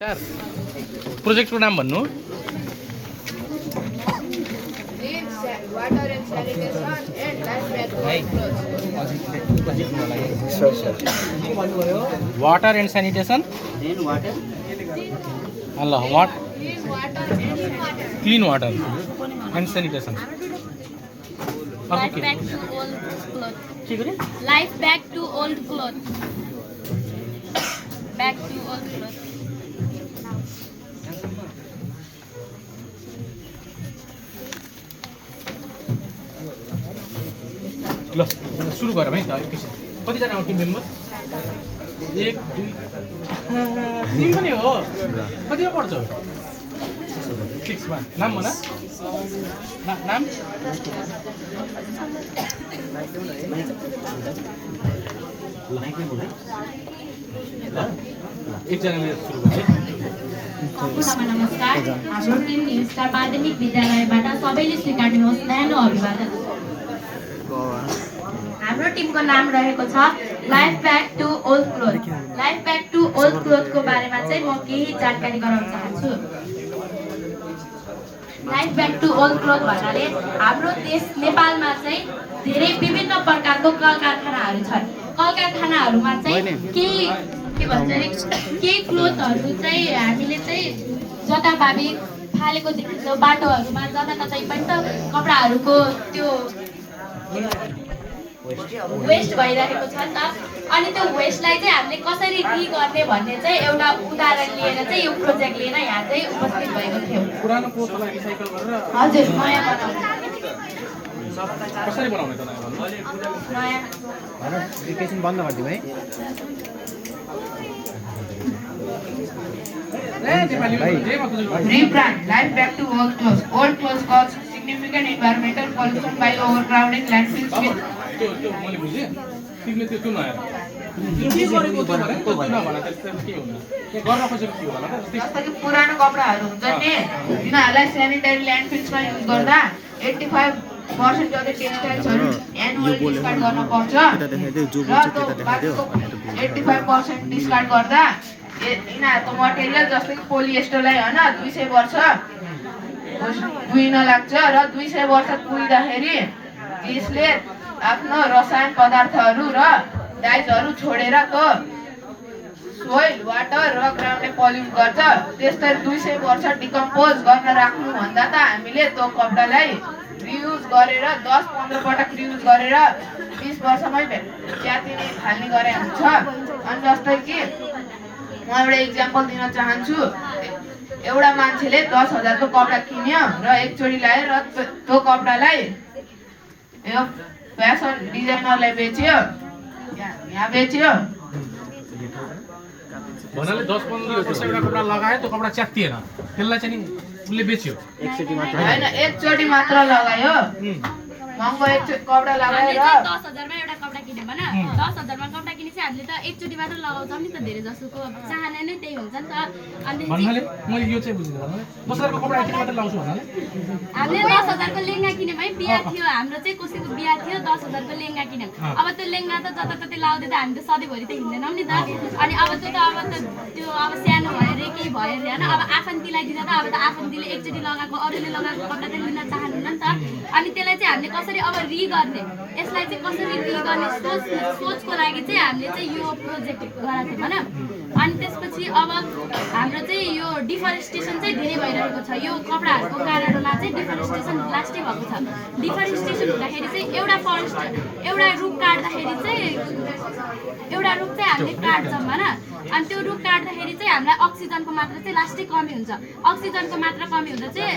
Sir प्रोजेक्टको नाम भन्नु वाटर एन्ड सैनिटेशन ल clean water and sanitation Life back to old clothes. Back to old clothes. ल सुरु गरौँ है त एकैछिन कतिजना हो टिम मेम्बर 1 2 तिमी पनि हो कतिमा पढ्छौ 6 मा नाम भन नाम एकजना मेरो सुरु गरौँ नमस्कार हाम्रो टिम न्यू स्टार माध्यमिक विद्यालयबाट सबैले स्वीकार्नुहोस् न्यानो अभिवादन। हाम्रो टिमको नाम रहेको छ life back to old cloth. Life back to old क्लोथको बारेमा चाहिँ म केही जानकारी गराउन चाहन्छु। Life back to old cloth भन्नाले हाम्रो देश नेपालमा चाहिँ धेरै विभिन्न प्रकारको कल कारखानाहरू छन्। कल कारखानाहरूमा चाहिँ केही क्लोथहरू चाहिँ हामीले चाहिँ जताभावी फालेको देखिन्छौँ बाटोहरूमा जताततै पनि त कपडाहरूको त्यो वेस्ट भइरहेको छ नि त। अनि त्यो वेस्टलाई चाहिँ हामीले कसरी रि गर्ने भन्ने चाहिँ एउटा उदाहरण लिएर चाहिँ यो प्रोजेक्ट लिएर यहाँ चाहिँ उपस्थित भएको थियो। पुरानो क्लोथलाई रिसाइकल गरेर हजुर नयाँ बनाउने कसरी बनाउने त नयाँ एकैछिन बन्द गरिदिउँ है। Rebrand life back to old clothes. Old clothes cause significant environmental pollution by overcrowding landfills with त्यो मैले बुझे तिमीले त्यो नआएर के गरेको त्यो भने त्यो नभन त्यसमा के हुनु के गर्न खोजेको के होला त जस्तो कि पुरानो कपडाहरू हुन्छ नि तिनीहरूलाई सेनिटरी ल्यान्डफिल्समा युज गर्दा 85% जति टेक्सटाइल्सहरू एनुअल डिस्कार्ड गर्न पर्छ र त्यो 85% डिस्कार्ड गर्दा यिनीहरूको मटेरियल जस्तो कि पोलिएस्टरलाई होइन 200 वर्ष कुहिन लाग्छ र 200 वर्ष कुहिँदाखेरि यसले आफ्नो रसायन पदार्थहरू र डाइजहरू छोडेर त्यो सोइल वाटर र ग्राउन्डले पल्युट गर्छ। त्यस्तै 200 वर्ष डिकम्पोज गर्न राख्नुभन्दा त हामीले त्यो कपडालाई रियुज गरेर 10-15 पटक रियुज गरेर 20 वर्षमै च्यातिने थाल्ने गरे हुन्छ। अनि जस्तै कि म एउटा इक्जाम्पल दिन चाहन्छु। एउटा मान्छेले 10,000 को कपडा किन्यो र एकचोटि ल्यायो र त्यो कपडालाई यो फ्यासन डिजाइनरलाई बेच्यो, यहाँ बेच्यो। भन्नाले 10-15 वर्ष एउटा कपडा लगायो त्यो कपडा च्यातिएन त्यसलाई चाहिँ नि उसले बेच्यो होइन एकचोटि मात्र लगायो महँगो एकचोटि कपडा लगाएर 10,000 मा एउटा कपडा किन्यो भने 10,000 मा कपडा किनेपछि हामीले त एकचोटि मात्र लगाउँछौँ नि त। धेरै जसोको चाहना नै त्यही हुन्छ नि त। अनि भन्नाले मैले यो चाहिँ बुझ्दिनँ भन्नाले 10,000 को कपडा एकचोटि मात्र लाउँछु भन्नाले हामीले 10,000 को लेहंगा किन्यौँ है। बिहा थियो हाम्रो चाहिँ कसैको बिहा थियो 10,000 को लेहंगा किन्यौँ। अब त्यो लेहंगा त जताततै लाउँदै त हामी त सधैँभरि त हिँड्दैनौँ नि त। अनि अब त्यो अब सानो भयो रे केही भयो रे होइन। अब आफन्तीलाई दिँदा त अब त आफन्तीले एकचोटि लगाएको अरूले लगाएको कपडा त लिन चाहनुहुन्न नि त। अनि त्यसलाई चाहिँ हामीले कसरी अब रि गर्ने, यसलाई चाहिँ कसरी रि गर्ने सोचको लागि चाहिँ हामीले चाहिँ यो प्रोजेक्ट गराएको थियौँ होइन। अनि त्यसपछि अब हाम्रो चाहिँ यो डिफरेस्टेसन चाहिँ धेरै भइरहेको छ। यो कपडाहरूको कारणमा चाहिँ डिफरेस्टेसन लास्टै भएको छ। डिफरेस्टेसन हुँदाखेरि चाहिँ एउटा रुख काट्दाखेरि चाहिँ एउटा रुख चाहिँ हामीले काट्छौँ होइन। अनि त्यो रुख काट्दाखेरि चाहिँ हामीलाई अक्सिजनको मात्रा चाहिँ लास्टै कमी हुन्छ। अक्सिजनको मात्रा कमी हुँदा चाहिँ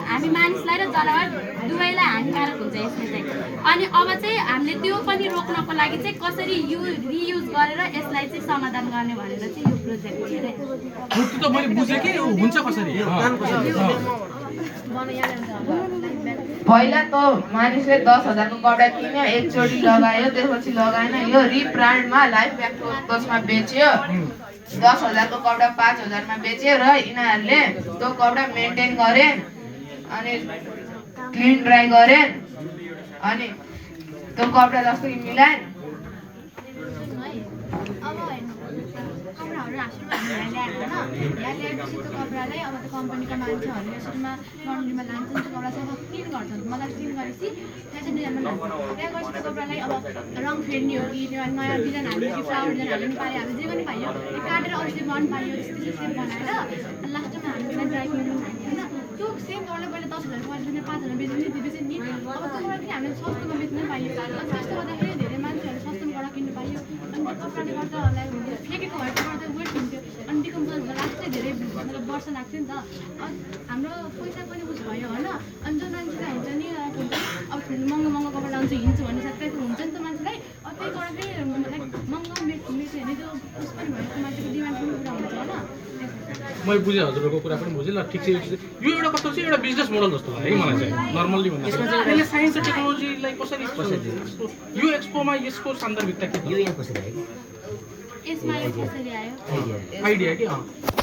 हामी मानिसलाई र जनावर दुवैलाई हानिकारक हुन्छ यसले चाहिँ। अनि अब चाहिँ हामीले त्यो पनि रोक्नको लागि चाहिँ कसरी रियुज गरेर यसलाई चाहिँ समाधान गर्ने भनेर चाहिँ यो प्रोजेक्ट लिएर त मैले बुझेँ कि हुन्छ कसरी पहिला त मानिसले 10,000 को कपडा किन्यो एकचोटि लगायो त्यसपछि लगाएन। यो रिब्रान्डमा लाइफ ब्याक टु ओल्ड क्लोथ्समा बेच्यो। 10,000 को कपडा 5,000 मा बेच्यो र यिनीहरूले त्यो कपडा मेन्टेन गरे अनि क्लिन ड्राई गरे अनि त्यो कपडा जस्तो कि मिलाए कपडाहरू हाँसुमा हामीलाई ल्याएको होइन यहाँ ल्याएपछि त्यो कपडालाई अब त्यो कम्पनीका मान्छेहरूले यसरीमा लन्ड्रीमा लान्छन् त्यो कपडा चाहिँ अब क्लिन गर्छन् मजाले क्लिन गरेपछि फेसन डिजाइनमा लान्छ त्यहाँ गएपछि त्यो कपडालाई अब रङ फेर्ने हो कि त्यो नयाँ डिजाइन हाल्ने कि फ्लावर डिजाइन हाल्नु पायो हामी जे पनि पाइयो त्यो काटेर अरू चाहिँ मन पाइयो त्यस्तो सेप बनाएर लास्टमा हामीलाई ड्राई क्लिनमा हाल्यो होइन त्यो सेम कपडा पहिला 10,000 बेच्ने 5,000 बेच्ने बेच्ने नि अब त्यो कपडा पनि हामीले सस्तोमा बेच्न पाइयो अनि त्यस्तो गर्दाखेरि धेरै मान्छेहरूले सस्तोमा कपडा किन्नु पाइयो अनि त्यो कपडाले गर्दा फ्याँकेको भएर गर्दा वेट हुन्थ्यो अनि डिकम्पोज हुँदा लास्टै धेरै मतलब वर्ष लाग्थ्यो नि त अनि हाम्रो पैसा पनि उस भयो होइन अनि जो मान्छेलाई हुन्छ नि अब ठुलो महँगो कपडा लाउँछु हिँड्छु भन्ने साथै हुन्छ नि त मान्छेलाई अब त्यही कपडा चाहिँ लाइक महँगो बेच्यो भने त्यो उस पनि भयो त्यो मान्छेको डिमान्ड पनि पुरा हुन्छ होइन मैले बुझेँ हजुरहरूको कुरा पनि बुझेँ ल ठिक छ यो एउटा कस्तो चाहिँ एउटा बिजनेस मोडल जस्तो लाग्यो है मलाई चाहिँ नर्मल्ली भन्दा यसले साइन्स र टेक्नोलोजीलाई कसरी यो एक्सपोमा यसको सान्दर्भिकता के यो यहाँ कसरी आयो यसमा यो कसरी आयो आइडिया के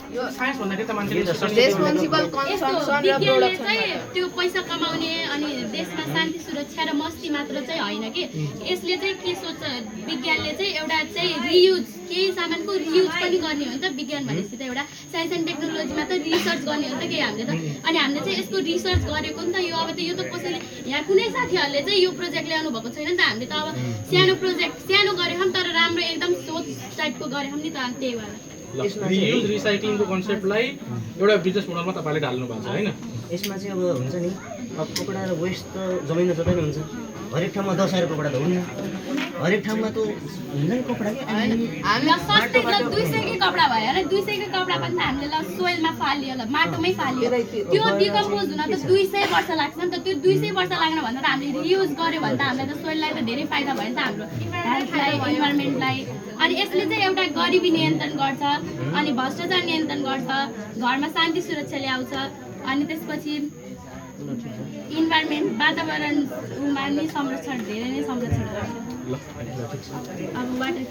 यो साइन्स भन्दाखेरि त मान्छेले रेस्पोन्सिबल यस्तो कन्जम्सन र विज्ञानले प्रोडक्सन चाहिँ त्यो पैसा कमाउने अनि देशमा शान्ति सुरक्षा र मस्ती मात्र चाहिँ होइन कि यसले चाहिँ के सोच्छ विज्ञानले चाहिँ एउटा चाहिँ रियुज केही सामानको रियुज पनि गर्ने हो नि त विज्ञान भनेपछि त एउटा साइन्स एन्ड टेक्नोलोजीमा त रिसर्च गर्ने हो नि त के हामीले त अनि हामीले चाहिँ यसको रिसर्च गरेको नि त यो अब त यो त कसैले यहाँ कुनै साथीहरूले चाहिँ यो प्रोजेक्ट ल्याउनु भएको छैन नि त हामीले त अब सानो प्रोजेक्ट सानो गरेको तर राम्रो एकदम सोच टाइपको गरेको नि त त्यही भएर रियुज रिसाइक्लिङको कन्सेप्टलाई एउटा बिजनेस मोडलमा तपाईँले ढाल्नु भएको छ होइन यसमा चाहिँ अब हुन्छ नि अब कपडा र वेस्ट त जमिन जतै नै हुन्छ हरेक ठाउँमा 10,000 कपडा त हुन्न हरेक ठाउँमा त हुन्छ नि कपडा के ल सस्तै ल 200 कै कपडा भयो र 200 कै कपडा पनि त हामीले ल सोइलमा फालियो ल माटोमै फालियो त्यो डिकम्पोज हुन त 200 वर्ष लाग्छ नि त त्यो 200 वर्ष लाग्न भन्दा त हामीले रियुज गर्यो भने त हामीलाई त सोइललाई त धेरै फाइदा भयो नि त हाम्रो हेल्थलाई इन्भाइरोमेन्टलाई अनि यसले चाहिँ एउटा गरिबी नियन्त्रण गर्छ अनि भ्रष्टाचार नियन्त्रण गर्छ घरमा शान्ति सुरक्षा ल्याउँछ अनि त्यसपछि इन्भाइरोमेन्ट वातावरणमा नि संरक्षण धेरै नै संरक्षण गर्छ अब वाटर